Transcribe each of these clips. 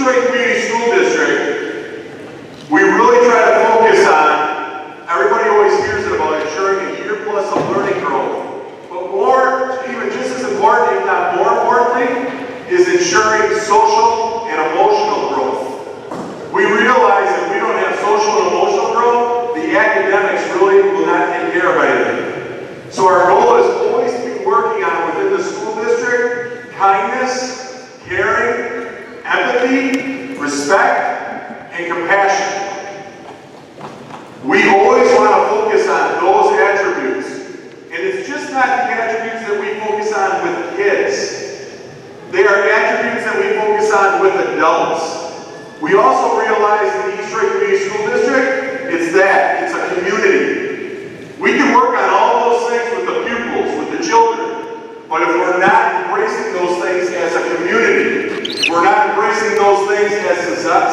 East Community School District, we really try to focus on, everybody always hears it about ensuring a year plus of learning growth. But more, even just as important, if not more importantly, is ensuring social and emotional growth. We realize if we don't have social and emotional growth, the academics really will not take care of anything. So our goal is always to be working on within the school district, kindness, caring, empathy, respect, and compassion. We always want to focus on those attributes. And it's just not the attributes that we focus on with kids. They are attributes that we focus on with adults. We also realize in the East Community School District, it's a community. We can work on all those things with the pupils, with the children, but if we're not embracing those things as a community, if we're not embracing those things as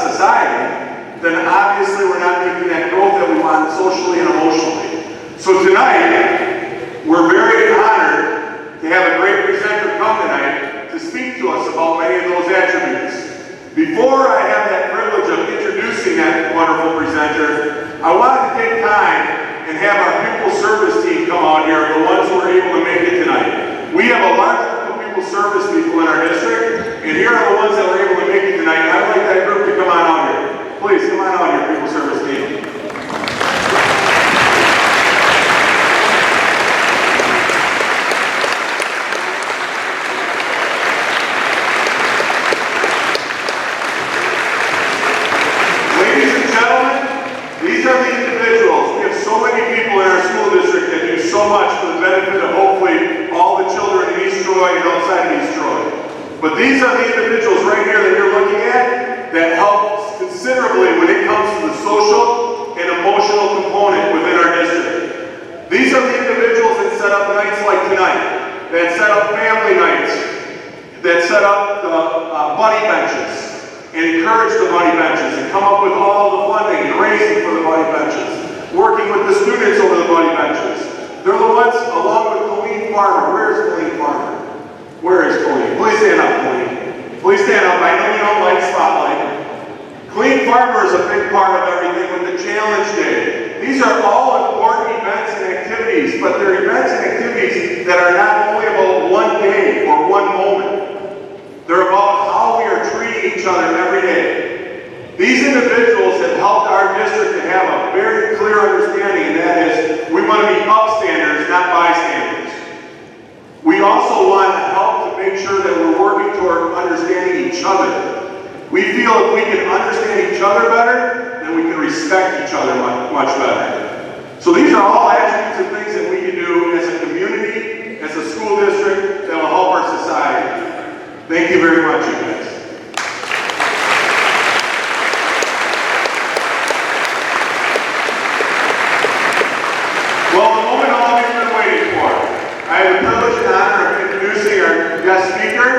society, then obviously we're not making that growth that we want socially and emotionally. So tonight, we're very honored to have a great presenter come tonight to speak to us about many of those attributes. Before I have that privilege of introducing that wonderful presenter, I wanted to take time and have our pupil service team come out here, the ones who are able to make it tonight. We have a large group of pupil service people in our district, and here are the ones that were able to make it tonight. And I'd like that group to come on out here. Please, come on out here, pupil service team. So much for the benefit of hopefully all the children in East Troy and outside of East Troy. But these are the individuals right here that you're looking at that help considerably when it comes to the social and emotional component within our district. These are the individuals that set up nights like tonight, that set up family nights, that set up the buddy benches and encourage the buddy benches and come up with all the funding and raising for the buddy benches, working with the students over the buddy benches. They're the ones, along with Colleen Farmer. Where is Colleen Farmer? Where is Colleen? Please stand up, Colleen. Please stand up. I know you don't like spotlight. Colleen Farmer is a big part of everything with the Challenge Day. These are all important events and activities, but they're events and activities that are not only about one day or one moment. They're about how we are treating each other every day. These individuals have helped our district to have a very clear understanding, and that is we want to be upstanders, not bystanders. We also want to help to make sure that we're working toward understanding each other. We feel if we can understand each other better, then we can respect each other much better. So these are all attributes and things that we can do as a community, as a school district, that will help our society. Thank you very much, you guys. Well, the moment all of you have been waiting for. I have the privilege and honor of introducing our guest speaker.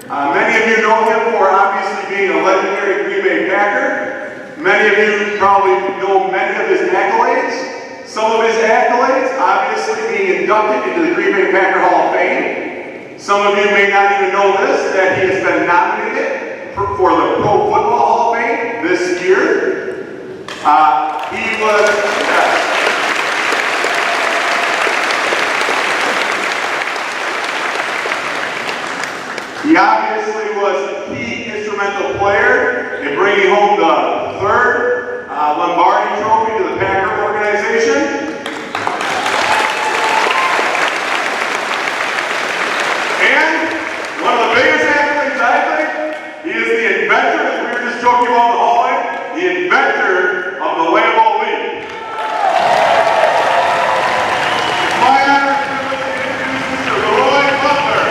Many of you know him for obviously being a legendary Green Bay Packer. Many of you probably know many of his accolades. Some of his accolades, obviously being inducted into the Green Bay Packer Hall of Fame. Some of you may not even know this, that he has been nominated for the Pro Football Hall of Fame this year. He was... He obviously was a key instrumental player in bringing home the third Lombardi Trophy to the Packer organization. And one of the biggest athletes, I think, he is the inventor, as we were just joking about in the hallway, the inventor of the Lambeau Leap. My honor is to introduce Mr. LeRoy Butler.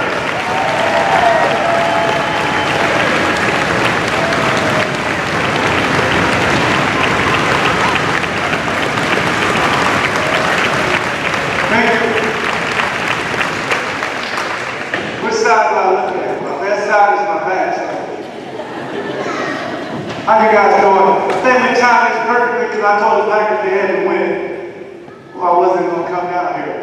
Which side do I look at? My best side is my back side. How you guys doing? I think we timed this perfectly because I told the Packers they had to win. Well, I wasn't going to come down here.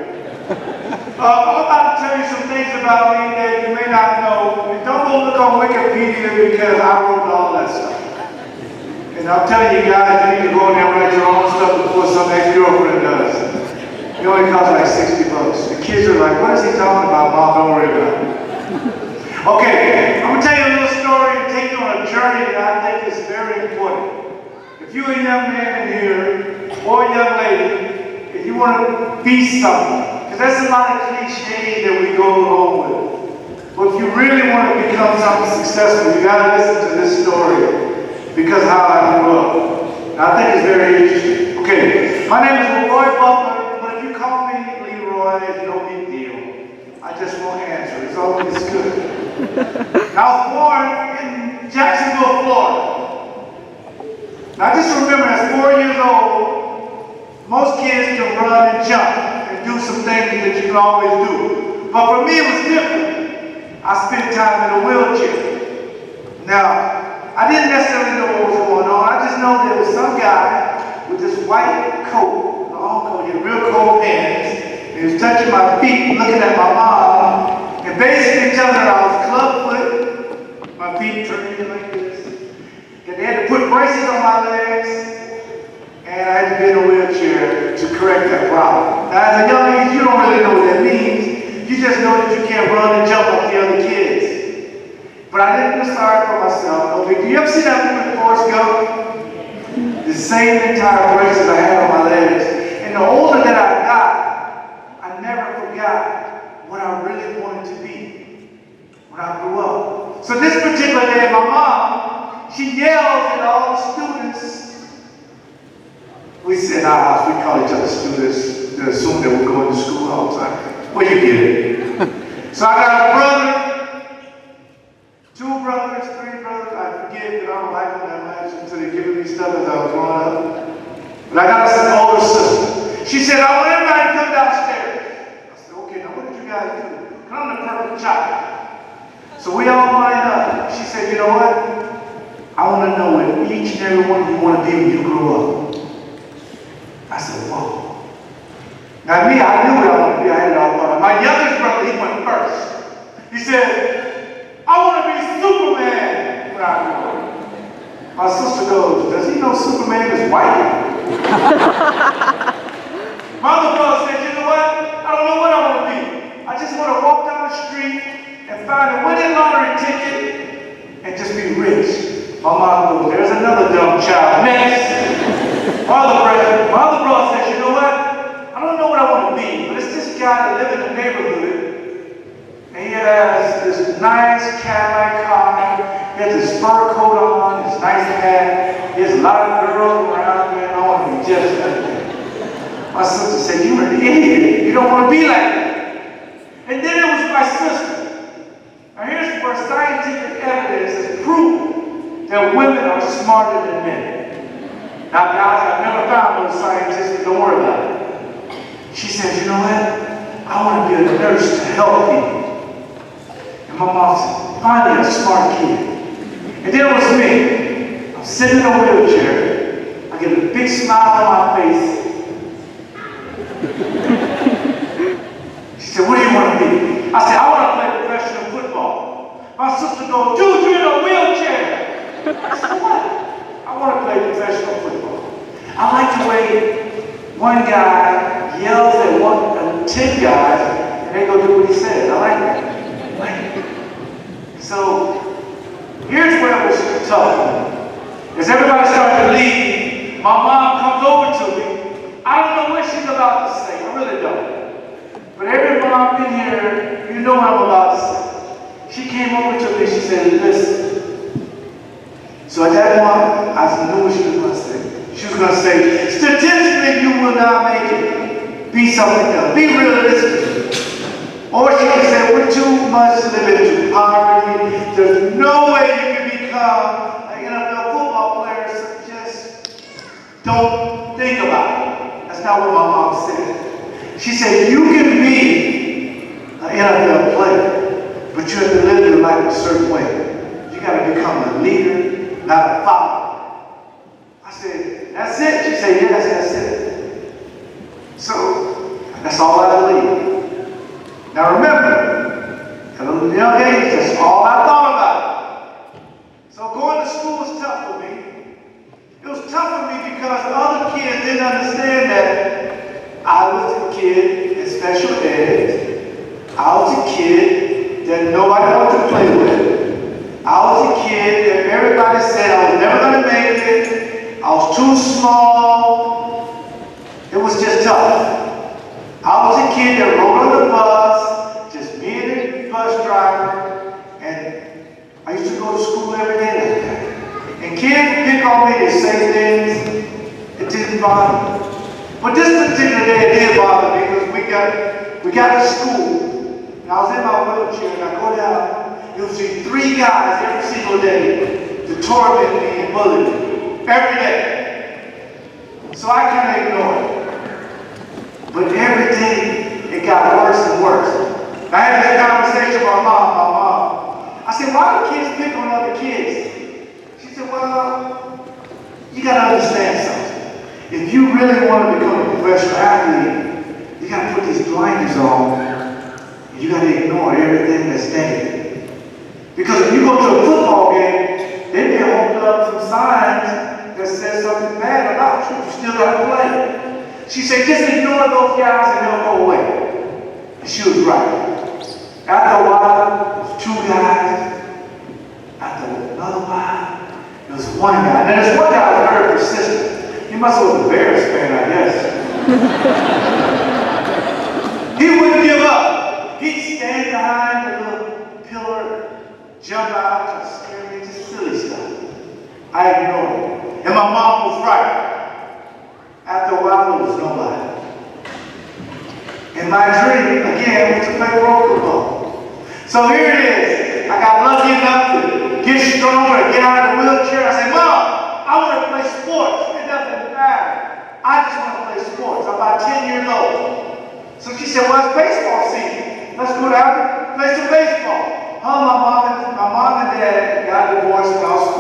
I'm about to tell you some things about me that you may not know. And don't go look on Wikipedia because I wrote all that stuff. And I'm telling you guys, you need to go in there and write your own stuff before some ex-girlfriend does. It only costs like 60 bucks. The kids are like, what is he talking about, Mom? Don't worry about it. Okay, I'm going to tell you a little story and take you on a journey that I think is very important. If you're a young man in here, or a young lady, if you want to be something, because there's a lot of cliches that we go along with. But if you really want to become something successful, you got to listen to this story because how I grew up. And I think it's very interesting. Okay, my name is LeRoy Butler, but if you call me LeRoy, it's no big deal. I just won't answer. It's always good. I was born in Jacksonville, Florida. Now just remember, at 4 years old, most kids can run and jump and do some things that you can always do. But for me, it was different. I spent time in a wheelchair. Now, I didn't necessarily know what was going on. I just know there was some guy with this white coat, long coat, he had real cold hands, and he was touching my feet, looking at my mom, and basically telling her I was clubfoot, my feet turning like this, and they had to put braces on my legs, and I had to be in a wheelchair to correct that problem. Now, as a young age, you don't really know what that means. You just know that you can't run and jump like the other kids. But I didn't feel sorry for myself. No big deal. You ever see that movie Forrest Gump? The same entire braces I had on my legs. And the older that I got, I never forgot what I really wanted to be when I grew up. So this particular day, my mom, she yells at all the students. We say in our house, we call each other students. They assume that we're going to school all the time. Well, you get it. So I got a brother, 2 brothers, 3 brothers. I forget, but I don't like them that much until they giving me stuff as I was growing up. But I got an older sister. She said, I want everybody to come downstairs. I said, okay, now what did you guys do? Because I'm the perfect child. So we all lined up. She said, you know what? I want to know what each and every one of you want to be when you grow up. I said, whoa. Now me, I knew what I wanted to be. I had it all thought. My youngest brother, he went first. He said, I want to be Superman when I grow up. My sister goes, does he know Superman is white? My other brother said, you know what? I don't know what I want to be. I just want to walk down the street and find a winning lottery ticket and just be rich. My mom goes, there's another dumb child. Next. My other brother says, you know what? I don't know what I want to be, but it's this guy that lives in the neighborhood, and he has this nice Cadillac car, he has his fur coat on, his nice hat, he has a lot of girls around him, and I want to be just like that. My sister said, you're an idiot, you don't want to be like that. And then it was my sister. Now here's where scientific evidence has proven that women are smarter than men. Now guys, I've never found no scientists, but don't worry about it. She said, you know what? I want to be a nurse to help people. And my mom said, finally a smart kid. And then it was me. I'm sitting in a wheelchair. I get a big smile on my face. She said, what do you want to be? I said, I want to play professional football. My sister goes, dude, you're in a wheelchair. I said, what? I want to play professional football. I like the way one guy yells at 10 guys, and they go do what he says. I like that. So, here's where it was tough. As everybody started to leave, my mom comes over to me. I don't know what she's about to say. I really don't. But every mom in here, you know what I'm about to say. She came over to me, she said, listen. So at that moment, I knew what she was going to say. She was going to say, statistically, you will not make it. Be something else. Be realistic. Or she can say, we're too much living into poverty. There's no way you can become an NFL football player, so just don't think about it. That's not what my mom said. She said, you can be an NFL player, but you have to live your life a certain way. You got to become a leader, not a follower. I said, that's it? She said, yes, that's it. So, that's all I believe. Now remember, at a young age, that's all I thought about. So going to school was tough. because other kids didn't understand that I was the kid in special ed. I was a kid that nobody wanted to play with. I was a kid that everybody said I was never going to make it. I was too small. It was just tough. I was a kid that rode on the bus, just me and the bus driver, and I used to go to school every day like that. And kids would pick on me, they say things, it didn't bother me. But this particular day, it did bother me because we got to school, and I was in my wheelchair, and I go down, you'll see 3 guys every single day to torment me and bully me, every day. So I kind of ignored it. But every day, it got worse and worse. I had this conversation with my mom. I said, why do kids pick on other kids? She said, well, you got to understand something. If you really want to become a professional athlete, you got to put these blinders on, and you got to ignore everything that's negative. Because if you go to a football game, they may hold up some signs that says something bad about you. You still got to play. She said, just ignore those guys and they'll go away. And she was right. After a while, it was 2 guys. After another while, there was 1 guy. Now, this one guy was very persistent. He must have been a Bears fan, I guess. He wouldn't give up. He'd stand behind the little pillar, jump out, and scare me, just silly stuff. I ignored him. And my mom was right. After a while, there was nobody. And my dream, again, was to play roller ball. So here it is. I got lucky enough to get stronger and get out of the wheelchair. I said, Mom, I want to play sports. It doesn't matter. I just want to play sports. I'm about 10 years old. So she said, well, it's baseball season. Let's go down and play some baseball. My mom and dad got divorced when I was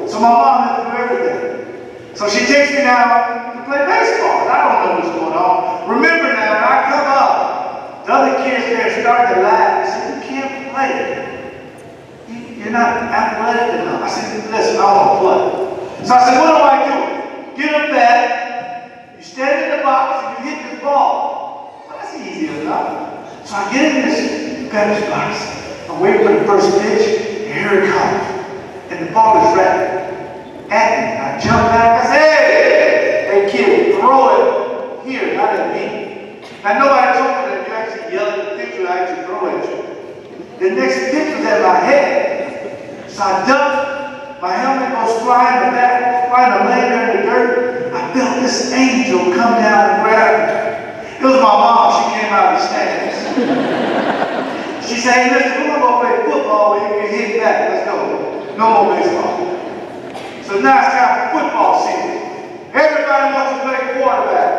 4. So my mom had to do everything. So she takes me down to play baseball. I don't know what's going on. Remember now, when I come up, the other kids there started to laugh. They said, you can't play. You're not athletic enough. I said, listen, I want to play. So I said, what do I do? Get a bat, you stand in the box, and you hit the ball. Well, that's easy enough. So I get in this batter's box. I wait for the first pitch, and here it comes. And the ball is right at me. I jump back, I say, hey kid, throw it here, not at me. Now nobody told me that you actually yell at the pitcher, I actually throw at you. The next pitch was at my head. So I ducked, my helmet goes flying, the bat flying, I'm laying there in the dirt. I felt this angel come down and grab me. It was my mom, she came out of the stands. She said, hey listen, we're gonna go play football where you can hit back, let's go. No more baseball. So now it's time for football season. Everybody wants to play quarterback.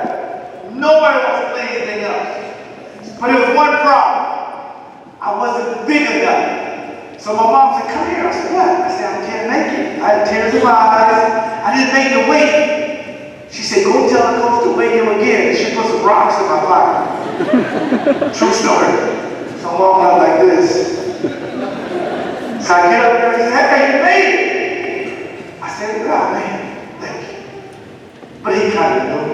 Nobody wants to play anything else. But there was one problem. I wasn't big enough. So my mom said, come here. I said, what? I said, I can't make it. I had tears in my eyes. I didn't make the weight. She said, go tell the coach to weigh him again. She put some rocks in my pocket. True story. So I'm walking out like this. So I get up there and say, hey, you made it. I said, oh man, thank you. But he kind of knew.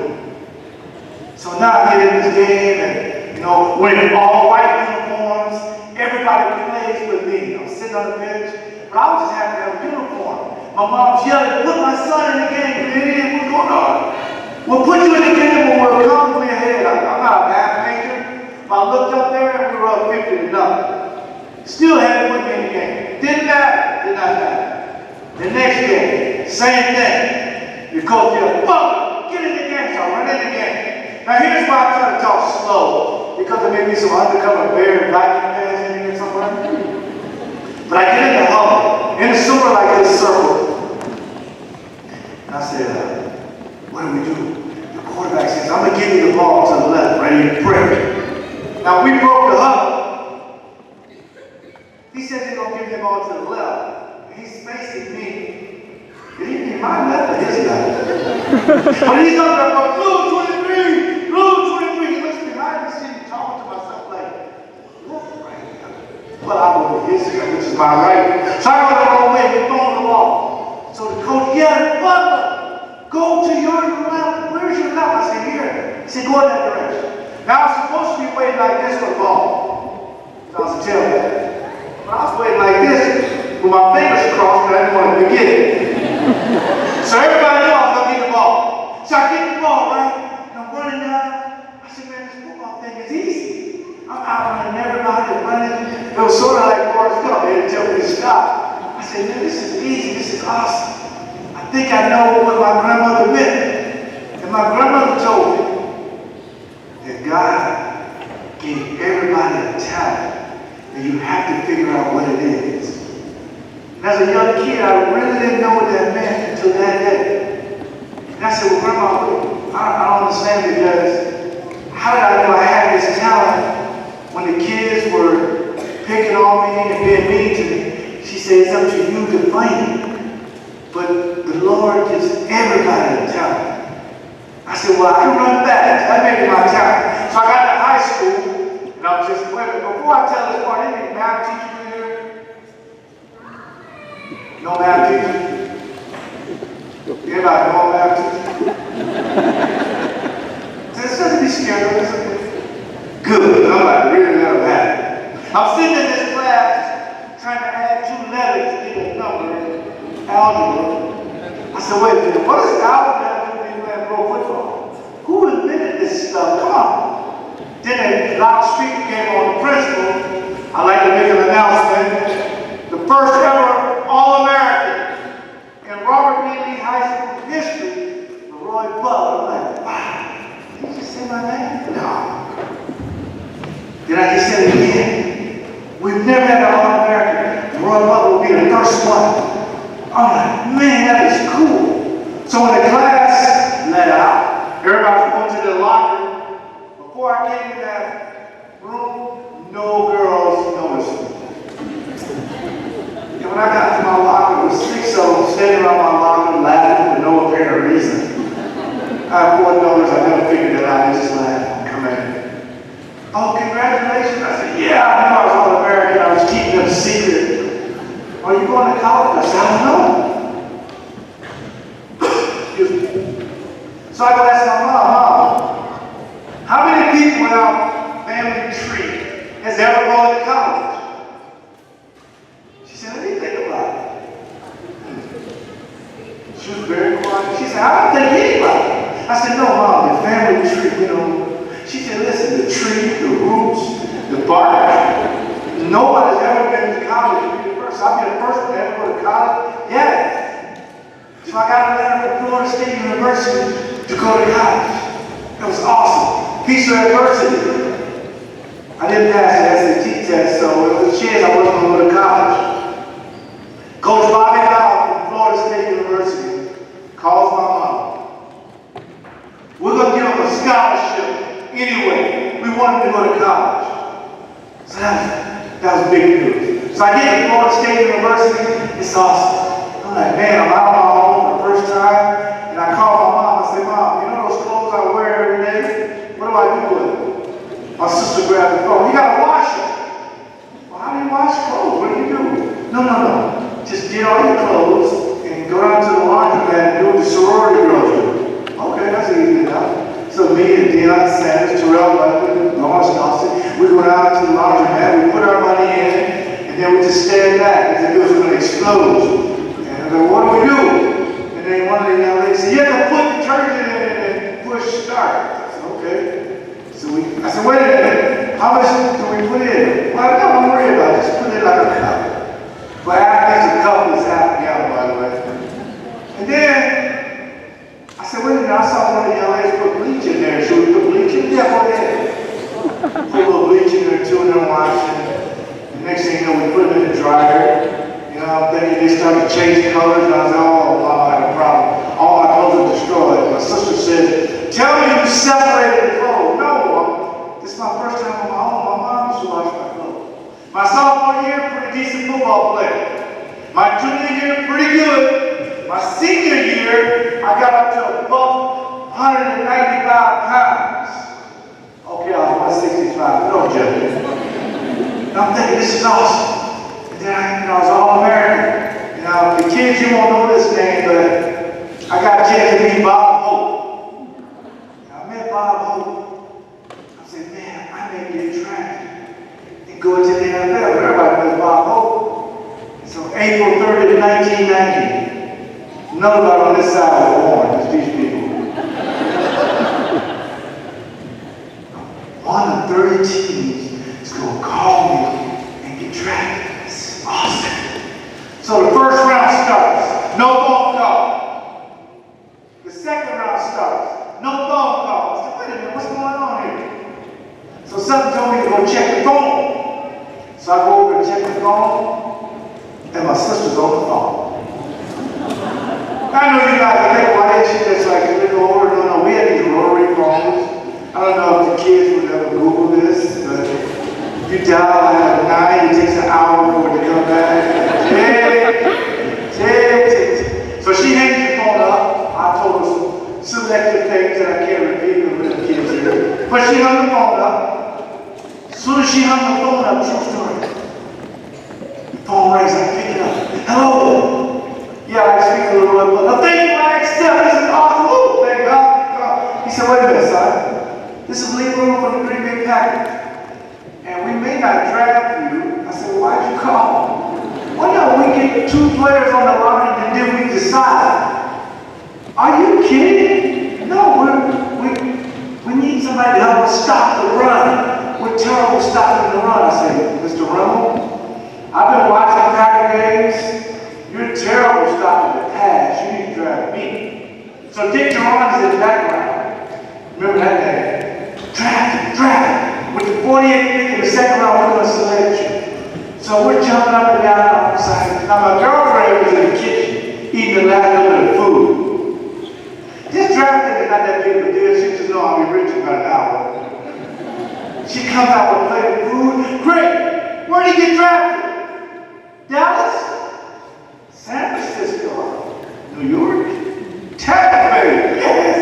So now I get in this game and, wearing all white uniforms. Everybody plays with me. I'm sitting on the bench. But I was just happy to have a uniform. My mom's yelling, put my son in the game, idiot, what's going on? We'll put you in the game when we're comfortably ahead. I'm not a math major. But I looked up there and we were up 50 to nothing. Still had to put me in the game. Didn't matter. Did not matter. The next game, same thing. Your coach yelled, Butler, get in the game. So I run in the game. Now here's why I try to talk slow. Because there may be some undercover bear Viking fans in here somewhere. But I get in the huddle, in a sort of like this circle. And I said, what do we do? The quarterback says, I'm going to give you the ball to the left, ready to break. Now we broke the huddle. He says he's going to give me the ball to the left. And he's facing me. Did he mean my left or his left? But he's up there going, blue 23, blue 23. He looks behind me, see me talking to myself like, left, right. Well, I go with his hand, which is my right. So I go the wrong way, we go on the wall. So the coach yelled, Butler, Go to your left. Where's your left? I said, here. He said, go in that direction. Now I'm supposed to be waiting like this for the ball. So I was telling that. But I was waiting like this with my fingers crossed, but I didn't want to get it. So everybody knew I was going to get the ball. So I get the ball, right? And I'm running down. I said, man, this football thing is easy. I'm outrunning everybody, running. It was sort of like Forrest Gump. They didn't tell me to stop. I said, man, this is easy. This is awesome. I think I know what my grandmother meant. And my grandmother told me that God gave everybody a talent, and you have to figure out what it is. And as a young kid, I really didn't know what that meant until that day. And I said, well, Grandma, I don't understand, because how did I know I had this talent when the kids were picking on me and being mean to me? She said, it's up to you to find it. But the Lord gives everybody a talent. I said, well, I can run fast. That may be my talent. So I got to high school, and I was just, wait a minute, before I tell this part, any math teacher in here? No math teacher? Anybody know math teacher? This doesn't be scared of this. Good. I'm like, really let them have it. I'm sitting in this class trying to add 2 letters to get a number. Algebra. I said, wait a minute, what is algebra have to do with playing pro football? Who invented this stuff? Come on. Then a loudspeaker came on the principal. I'd like to make an announcement. The first ever All-American in Robert E. Lee High School history, LeRoy Butler. I'm like, wow, did you just say my name? No. Then I just said it again. We've never had an All-American. LeRoy Butler will be the first one. I'm like, man, that is cool. So when the class let out, everybody was going to the locker. Before I came in that room, no girls noticed me. And when I got to my locker, there was 6 of them standing around my locker laughing for no apparent reason. I have 4 daughters, I never figured it out. They just laughed and come in. Oh, congratulations. I said, yeah, I knew I was All-American. I was keeping them secret. Are you going to college? I said, I don't know. Excuse me. So I go ask my mom, how many people in our family tree has ever gone to college? She said, let me think about it. She was very quiet. She said, I don't think anybody. I said, no, Mom, the family tree, you know. She said, listen, the tree, the roots, the bark. Nobody's ever been to college. I'll be the first one to ever go to college. Yeah. So I got a letter from Florida State University to go to college. It was awesome. Peace of adversity. I didn't pass the SAT test, so it was a chance I wasn't going to go to college. Coach Bobby Bowden from Florida State University calls my mom. We're going to give him a scholarship anyway. We want him to go to college. So that was big news. So I get to Florida State University, it's awesome. I'm like, man, I'm out on my own for the first time. And I call my mom, I say, Mom, you know those clothes I wear every day? What do I do with them? My sister grabbed the phone, you gotta wash them. Well, how do you wash clothes? What do you do? No. Just get all your clothes and go down to the laundromat and do what the sorority girls do. Okay, that's easy enough. So me and Deion Sanders, Terrell Butler, Lawrence Dawson, we go down to the laundromat, we put our money in, and then we just stand back as if it was going to explode. And I go, what do we do? And then one of the young ladies said, you have to put detergent in it and push start. I said, okay. So I said, wait a minute, how much do we put in? Well, don't worry about it, just put it like a cup. But after a cup is half a gallon, by the way. And then I said, wait a minute, I saw one of the young ladies put bleach in there. Should we put bleach in? Yeah, go ahead. Put a little bleach in there too, and then wash it. Next thing you know, we put them in the dryer. You know, I'm thinking they started to change colors, and I was like, oh, Mom, I have a problem. All my clothes are destroyed. My sister said, tell me you separated the clothes. No, this is my first time on my own. My mom used to wash my clothes. My sophomore year, pretty decent football player. My junior year, pretty good. My senior year, I got up to above 195 pounds. Okay, I was 165. Don't judge me. And I'm thinking, this is awesome. And then I was All-American. You know, the kids, you won't know this name, but I got a chance to meet Bob Hope. I met Bob Hope. I said, man, I may get drafted and go into the NFL. Everybody knows Bob Hope. So April 30th, 1990, nobody on this side was born, just these people. One of 30 teams is going to call me and get drafted. This is awesome. So the first round starts, no phone call. The second round starts, no phone call. I said, wait a minute, what's going on here? So something told me to go check the phone. So I go over and check the phone, and my sister's on the phone. I know you guys think, why didn't she just like a little older? No, we had these rotary phones. I don't know if the kids would ever Google this, but if you dial at 9, it takes an hour for it to come back. So she hangs the phone up. I told her some selective things that I can't repeat with the kids here. But she hung the phone up. As soon as she hung the phone up, true story. The phone rings, I pick it up. Hello? Yeah, I speak to LeRoy Butler. Thank you, I accept. This is awesome. Oh, thank God. He said, wait a minute, son. This is LeRoy from the Green Bay Packers. And we may not draft you. I said, well, why'd you call? Well, no, we get 2 players on the line and then we decide. Are you kidding? No, we need somebody to help us stop the run. We're terrible stopping the run. I said, Mr. Rummel, I've been watching Packer games. You're terrible stopping the pass. You need to draft me. So Dick Duran is in the background. Remember that name? Draft. With the 48th pick in the second round, we're going to select you. So we're jumping up and down on the side. Now my girlfriend was in the kitchen eating the last little bit of food. This draft thing is not that big of a deal. She just know I'll be rich in about an hour. She comes out with a plate of food. Great. Where did he get drafted? Dallas? San Francisco? New York? Tampa Bay? Yes.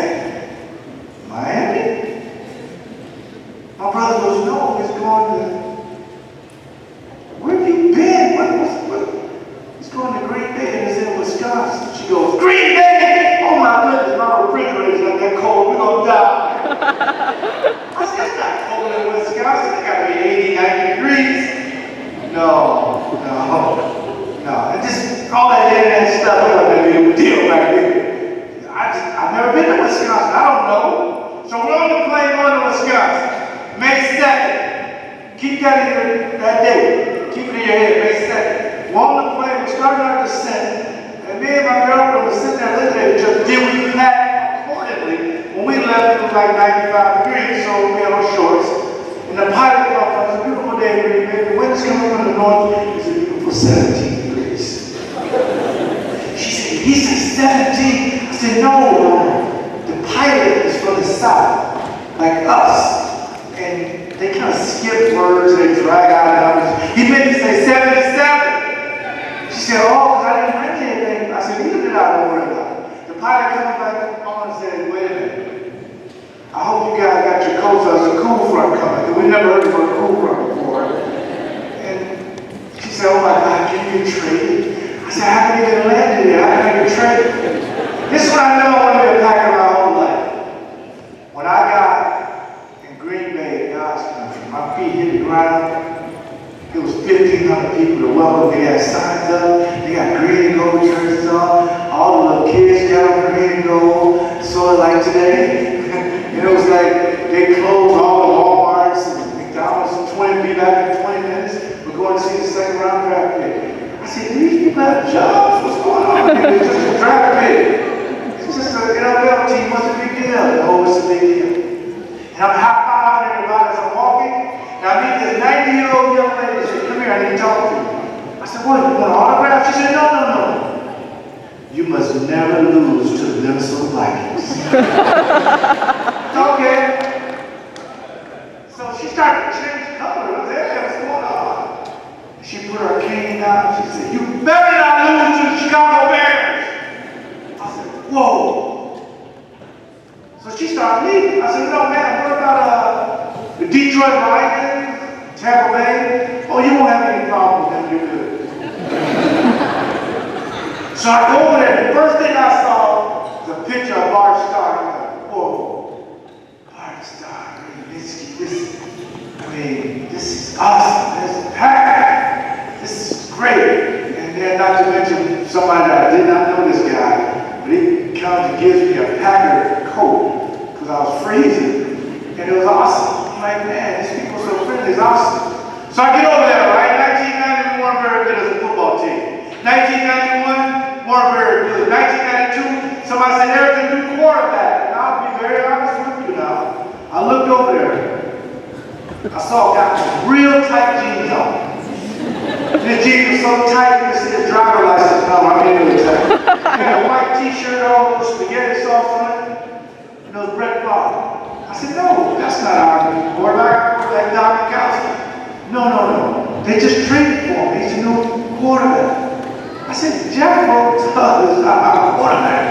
Miami? My brother goes, no, he's going to... Where have you been? He's going to Green Bay and he's in Wisconsin. She goes, Green Bay! Oh my goodness, my refrigerator's not that cold. We're going to die. I said, it's not cold in Wisconsin. It's got to be 80, 90 degrees. No. And just all that internet stuff, it wasn't a big deal back then. I've never been to Wisconsin. I don't know. So we're on the plane going to Wisconsin. May 2nd. Keep that in that day. Keep it in your head, May 2nd. We're on the plane, we're starting our descent, and me and my girlfriend were sitting there looking at each other. Then we packed accordingly. When we left, it was like 95 degrees, so we had our shorts. And the pilot called us, a beautiful day in Green Bay. The wind's coming from the north. It's a beautiful 17 degrees. She said, he said 17. I said, no, the pilot is from the south, like us. And they kind of skip words, they drag out numbers. He meant to say 77. She said, oh, because I didn't bring anything. I said, neither did I, don't worry about it. The pilot comes back on and said, wait a minute. I hope you guys got your coats on. There's a cool front coming. We never heard of a cool front before. And she said, oh my God, can you get traded? I said, I haven't even landed yet. I haven't been traded. This is when I know I want to be a Packer my whole life. When I got Green Bay, God's country. My feet hit the ground. It was 1,500 people to welcome. They had signs up. They got green and gold jerseys on. All the little kids got on green and gold. Sort of like today. And it was like they closed all the Walmarts and McDonald's. 20 be back in 20 minutes. We're going to see the second round draft pick. I said, do these people have jobs? What's going on? It's just a draft pick. It's just an NFL team. What's the big deal? No, it's a big deal. And I'm high-fiving everybody as I'm walking. And I meet this 90-year-old young lady. She said, come here, I need to talk to you. I said, what, you want an autograph? She said, no. You must never lose to the Minnesota Vikings. Okay. So she started to change color. What's going on? She put her cane down. She said, you better not lose to the Chicago Bears. I said, whoa. So she started leaving. I said, no, man, what about the Detroit Lions, Tampa Bay? Oh, you won't have any problems with them, you're good. So I go over there, the first thing I saw picture of Bart Starr. I'm like, whoa, Bart Starr, this, I mean, this is awesome. This is packed. This is great. And then not to mention somebody that I did not know this guy, but he comes and gives me a Packer coat because I was freezing. And it was awesome. I'm like, man, these people are so friendly. It's awesome. So I get over there, right? 1990, we weren't very good as a football team. 1991, weren't very good. 1992, somebody said, there's a new quarterback. And I'll be very honest with you now. I looked over there. I saw a guy with real tight jeans on. The jeans were so tight, you could see the driver license number. I mean, it was tight. He had a white t-shirt on, with spaghetti sauce on it, and it was Brett Favre. I said, no, that's not our new quarterback. Quarterback Don Mikowski. No. They just traded for him. He's a new quarterback. I said, Jeff wrote to us about our quarterback.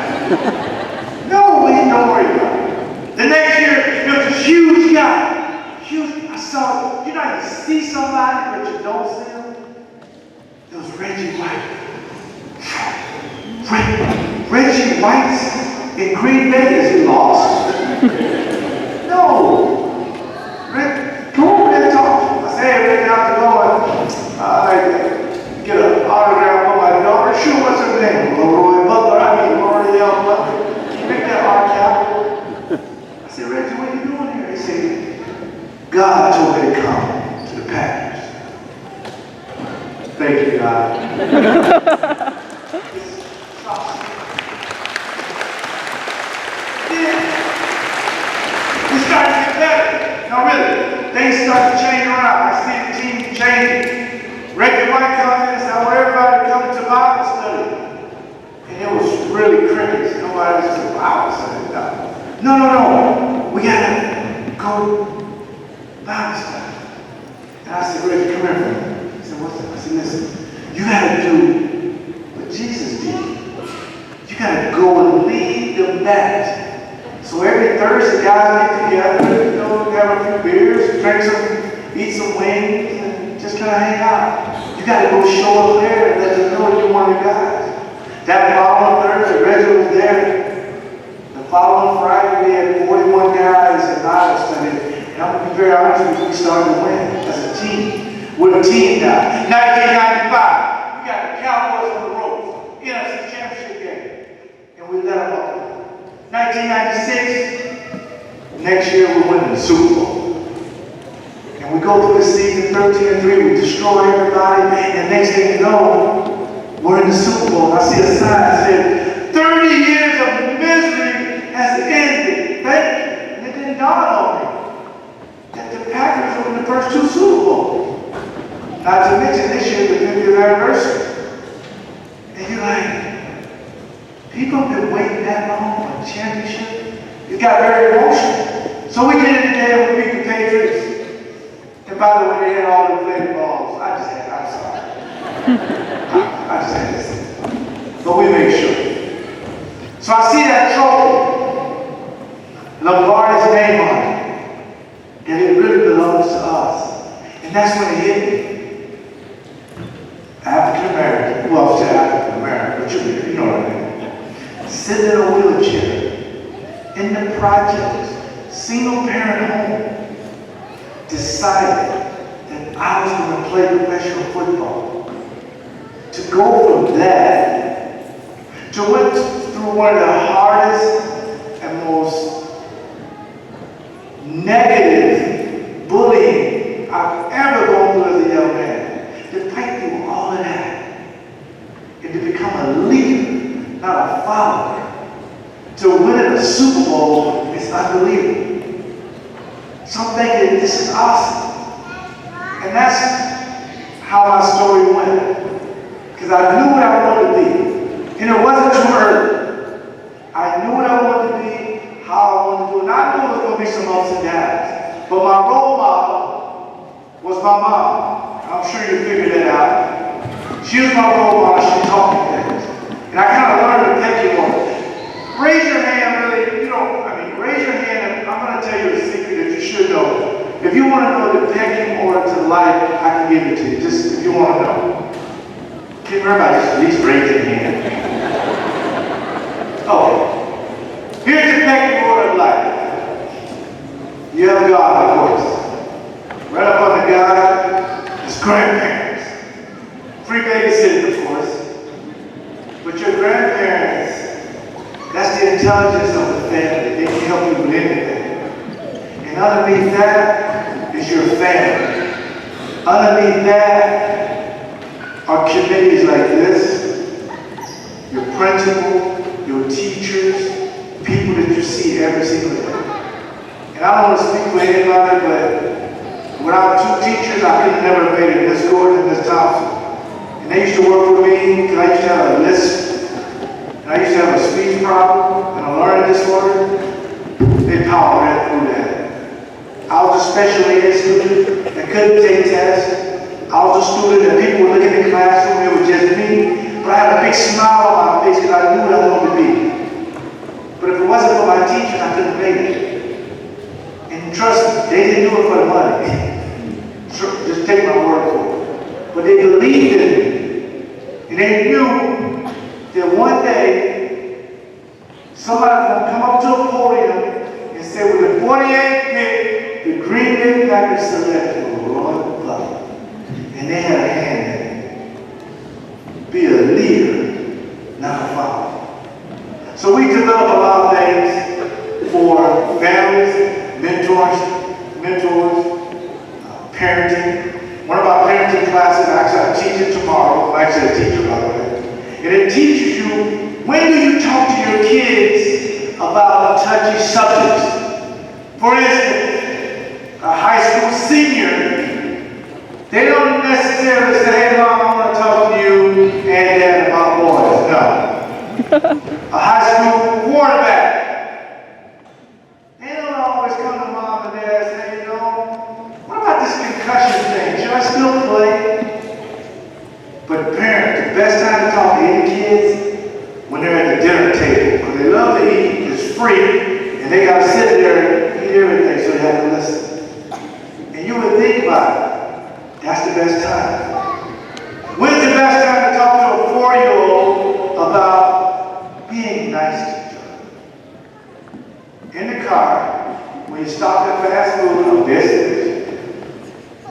No, don't worry about it. The next year, there was a huge guy. Huge. I saw, you know, you see somebody, but you don't see him. It was Reggie White. Reggie White in Green Bay is lost. No. Go over there and talk to him. I said, hey, Reggie, how's it going? I get an autograph on my daughter. Sure, what's her name? LeRoy Butler. LeRoy Butler. Can you make that R capital? I said, Reggie, what are you doing here? He said, God told me to come to the Packers. Thank you, God. We started to get better. No, really. Things start to change around. I see the team changing. Reggie White comes in and said, I want everybody to come to Bible study. And it was really crickets. Nobody was to Bible study. No. We gotta go Bible study. And I said, Reggie, come here for me. He said, what's that? I said, listen, you gotta do what Jesus did. You gotta go and lead them back. So every Thursday, guys get together, you know, have a few beers, drink some, eat some wings, and just kind of hang out. You got to go show up there and let them know that you're one of the guys. That following Thursday, Reggie was there. The following Friday, we had 41 guys in Bible study. And I'm going to be very honest with you, we started to win as a team. We're a team now. 1995, we got the Cowboys on the ropes, NFC Championship game. And we let them up. 1996, next year we're winning the Super Bowl. And we go through the season 13-3, we destroy everybody, and next thing you know, we're in the Super Bowl. And I see a sign that said, 30 years of misery has ended. And it didn't dawn on me that the Packers were in the first two Super Bowls. Not to mention this year, the 50th anniversary. And you're like, people have been waiting that long for a championship. It got very emotional. So we did it today and we beat the Patriots. And by the way, they had all the inflated balls. I'm sorry. I just had to say it. But we made sure. So I see that trophy. Lombardi's name on it. And it really belongs to us. And that's when it hit me. African American. Well, I said African American, but you know what I mean. Sitting in a wheelchair, in the projects, single parent home, decided that I was going to play professional football. To go from that to went through one of the hardest and most negative bullying I've ever gone through as a young man. To fight through all of that and to become a leader, not a follower. To win at a Super Bowl is unbelievable. So I'm thinking, this is awesome. And that's how my story went. Because I knew what I wanted to be. And it wasn't too early. I knew what I wanted to be, how I wanted to do it. And I knew it was going to be some ups and downs. But my role model was my mom. I'm sure you figured that out. She was my role model. She taught me things. And I kind of learned to thank you on it. Raise your hand, really, raise your hand, and I'm going to tell you a secret that you should know. If you want to know the decking order to life, I can give it to you, just if you want to know. Can everybody just at least raise your hand? Okay. You have God, of course. Right up under God is grandparents. Free babysitting, of course. But your grandparents, that's the intelligence of the family. They can help you with anything. And underneath that is your family. Underneath that are committees like this. Your principal, your teachers, people that you see every single day. And I don't want to speak for anybody, but without two teachers, I could have never made it. Miss Gordon and Miss Thompson. And they used to work with me because I used to have a list. And I used to have a speech problem and a learning disorder. They powered right through that. I was a special ed student that couldn't take tests. I was a student that people would look in the classroom, it was just me. But I had a big smile on my face because I knew what I wanted to be. But if it wasn't for my teachers, I couldn't make it. And trust me, they didn't do it for the money. Just take my word for it. But they believed in me. And they knew that one day, somebody's going to come up to a podium and say, with the 48th pick, the Green Bay Packers selected LeRoy Butler. And they had a hand in it. Be a leader, not a follower. So we develop a lot of things for families, mentors, parenting. One of our parenting classes, actually I teach it tomorrow. I'm actually a teacher, by the way. And it teaches you, when do you talk to your kids about touchy subjects? For instance, a high school senior, they don't necessarily say, hey mom, I want to talk to you and dad about boys. No. A high school quarterback, they don't always come to mom and dad and say, you know, what about this concussion thing? Should I still play? But parents, the best time to talk to any kids when they're at the dinner table. Because they love to eat, it's free, and they got to sit there and eat everything, so they have to listen. And you would think about it, that's the best time. When's the best time to talk to a 4-year-old about being nice to each other? In the car, when you stop at fast food, I'm business.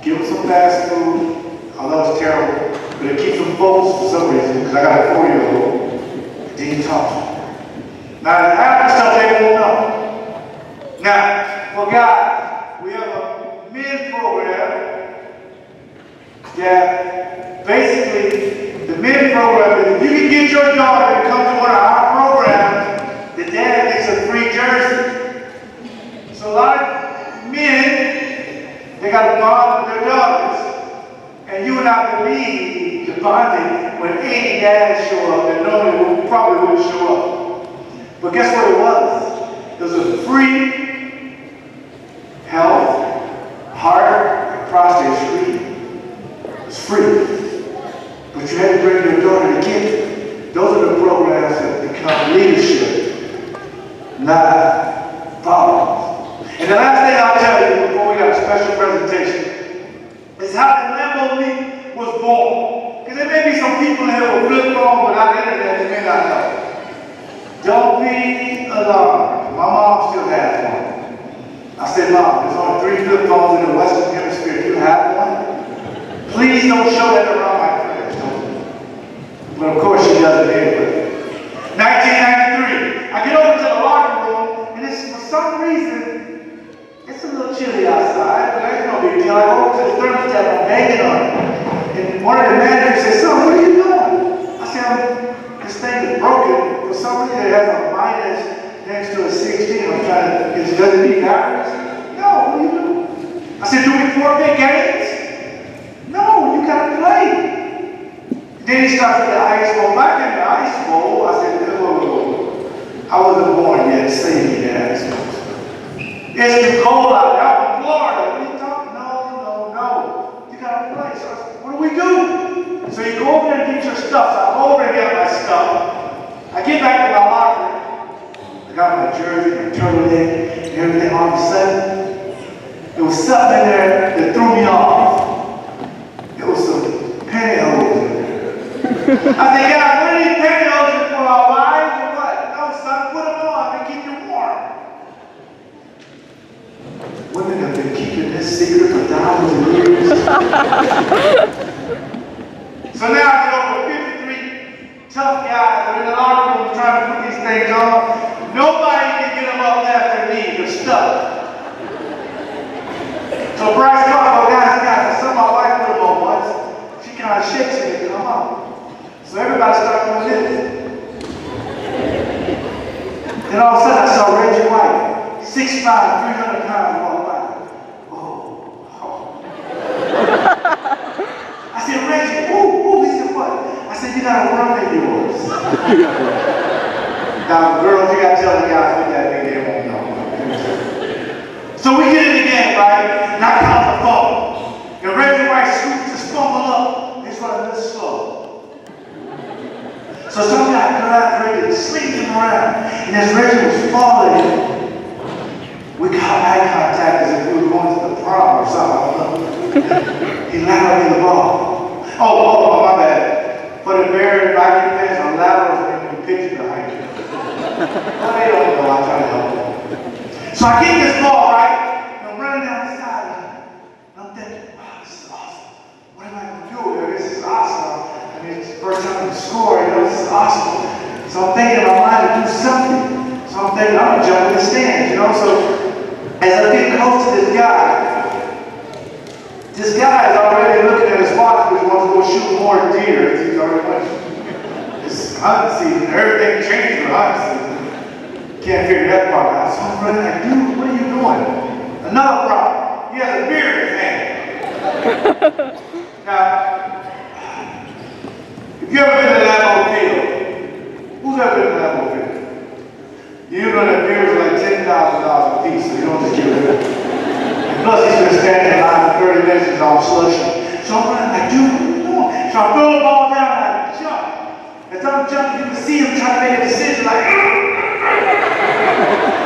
Give them some fast food. I know it's terrible, but it keeps them focused for some reason, because I got a 4-year-old. Then you talk to them. Now, half the stuff they won't know. Now, for guys, we have a men program that basically, the men program is if you can get your daughter to come to one of our programs, the dad gets a free jersey. So a lot of men, they got to bond with their daughters. And you would not believe the bonding when 80 dads show up that normally probably wouldn't show up. But guess what it was? It was a free health, heart, and prostate screening. It was free. But you had to bring your daughter to get it. Those are the programs that become leadership, not problems. And the last thing I'll tell you before we got a special presentation is how the Lambo League was born. Because there may be some people here with flip phones without internet that may not know. Don't be alarmed. My mom still has one. I said, Mom, there's only 3 flip phones in the Western Hemisphere. Do you have one? Please don't show that around my friends. But of course she does it anyway. 1993. I get over to the locker room, and it's for some reason, it's a little chilly outside, but that's no big deal. I go over to the thermostat, I'm hanging on it. And one of the managers says, son, what are you doing? I said, this thing is broken. For some reason, it has a minus next to a 16. I'm trying to, does it need batteries? No, what are you doing? I said, do we forfeit games? No, you gotta play. Then he starts with the ice bowl. Back in the ice bowl, I said, whoa. I wasn't born yet, save me that. It's too cold out there. I'm in Florida. What are you talking? No. You gotta play. So I said, what do we do? So you go over there and get your stuff. So I go over and get my stuff. I get back to my locker. I got my jersey, my turtleneck, and everything. All of a sudden, there was something in there that threw me off. It was some pantyhose in there. I said, God, what are these pantyhose for our wives or what? No, son, put them on and keep you warm. What Then all of a sudden I saw Reggie White, 6'5", 300 pounds, walk by. Oh. I said, Reggie, ooh. He said, what? I said, you got a worm in yours. Now, girls, you got to tell the guys what that means. They won't know. So we get in the game, right? And I count the phone. And Reggie White scoops just fumble up. He's running this slow. So some guy grabbed Reggie, slinging him around. And as Reggie was falling, we got eye contact as if we were going to the prom or something. I don't know. He lateral me the ball. Oh, my bad. Put a Barry Viking fans on laterals and you pitch behind you. Well, they don't know. I try to help them. So I get this ball, right? And I'm running down the sideline. And I'm thinking, wow, this is awesome. What am I going to do? This is awesome. I mean, it's the first time I score. This is awesome. So I'm thinking in my mind to do something. So I'm thinking, I'm going to jump in the stands, So as I get close to this guy is already looking at his watch because he wants to go shoot more deer. He's already watching. It's hunting season. Everything changes for hunting season. Can't figure that part out. So I'm running like, dude, what are you doing? Another problem. He has a beer in his hand. Now, if you ever been to Lambeau Field, who's ever been to Lambeau Field? You know that beers are like $10,000 a piece, so you don't just give it. Plus, he's been standing in line for 30 minutes, he's all slushy. So I'm running like, dude, what are you doing? So I throw the ball down and I jump. As I'm jumping, you can see him trying to make a decision like,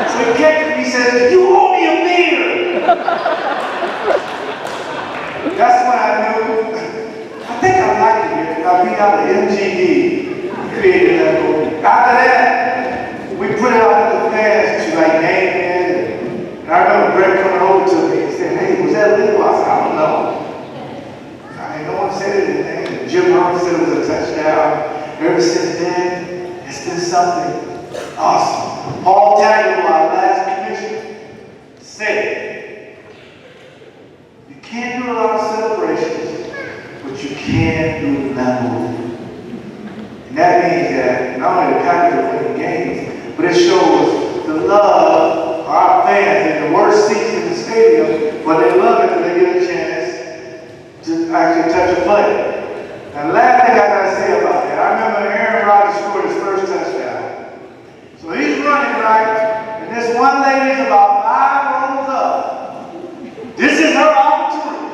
so he catches me, he says, you owe me a beer. That's when I knew, I think I liked it here. I beat out the MGD, created that movie. After that, we put it out to the fans to like name it. And I remember Brett coming over to me and saying, hey, was that legal? I said, I don't know. I mean, no one said anything. And Jim Harvey said it was a touchdown. Ever since then, it's been something awesome. Paul Tagliabue, our last commissioner, said, you can't do a lot of celebrations, but you can do Lambeau. And that means that not only the Packers are winning games, but it shows the love our fans in the worst seats in the stadium, but they love it when they get a chance to actually touch a play. And the last thing I gotta say about that, I remember Aaron Rodgers scored his first touchdown. So he's running right, and this one lady's about 5 rows up. This is her opportunity.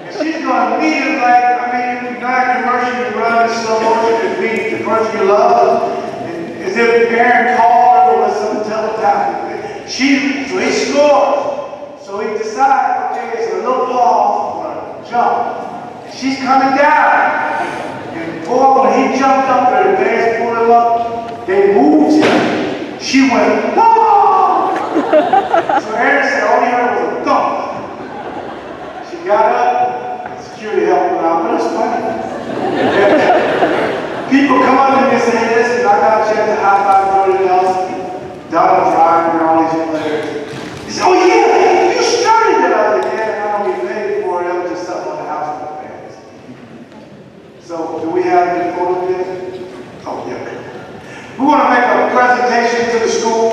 And she's gonna meet him like, not a commercial you run in slow motion and beat the person you love. And as if Aaron called her or some teletype. So he scores. So he decides, okay, it's a little pause, I'm gonna jump. And she's coming down. And boy, when he jumped up there, the fans pulled him up, they moved him. She went, whoa! So Aaron said, all he heard was a thump. She got up, security helped her out, but it's funny. People come up to me and say, hey, listen, I got a chance to high five Jordan Nelson. Donald Driver and all these players. He said, oh yeah, you started it. I was like, yeah, I don't get paid for it. It was just something on the house with the fans. So, do we have any photos yet? Oh, yeah. We want to make a presentation to the school.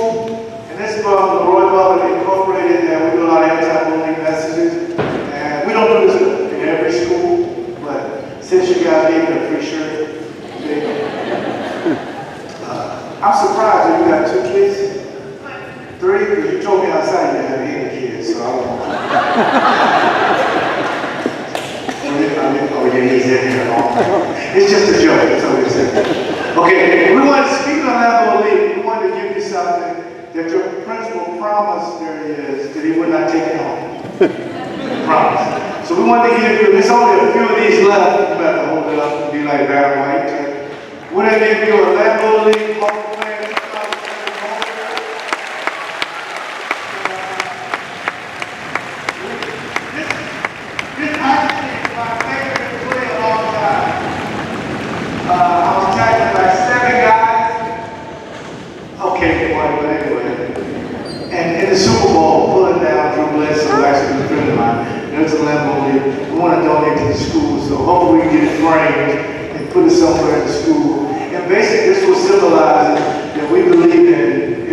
And this is from LeRoy Butler Incorporated, and we do a lot of anti-bullying messages. And we don't do this in every school, but since you guys gave me a free shirt, I'm surprised that you got 2 kids. 3? Because you told me outside you didn't have any kids, so I don't know. Oh yeah, he's in here. It's just a joke, that's all we said. Okay, we want to speak on Lambeau League. We wanted to give you something that your principal promised there is that he would not take it home. Promise. So we wanted to give you, there's only a few of these left. You better hold it up and be like Barry White. We're going to give you a Lambeau League Hall of Fame. This actually is my favorite play of all time. I was tackled by 7 guys. Okay, boy, but anyway. And in the Super Bowl, pulling down Drew Bledsoe, actually a friend of mine. There's a Lambeau League. We want to donate to the school, so hopefully we can get it framed and put it somewhere in the school. And basically, this will symbolize that we believe in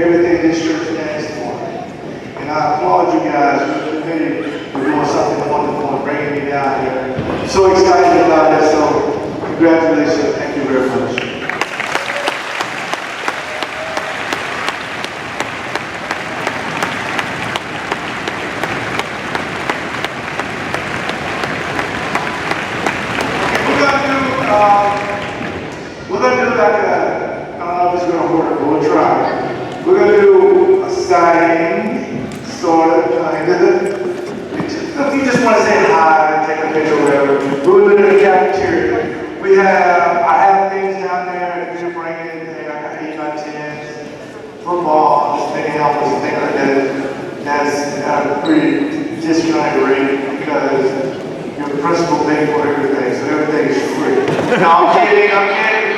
football, just many helpers and things like that, that's at a pretty discounted rate because your principal pays for everything, so everything is free. No, I'm kidding, I'm kidding.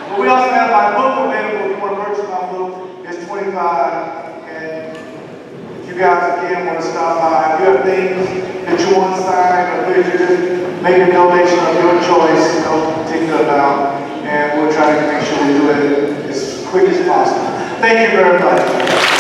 But we also have my book available. If you want to purchase my book, it's $25. And if you guys again want to stop by, if you have things that you want to sign or picture, just make a donation of your choice. Don't take it about, and we'll try to make sure we do it as quick as possible. Thank you very much.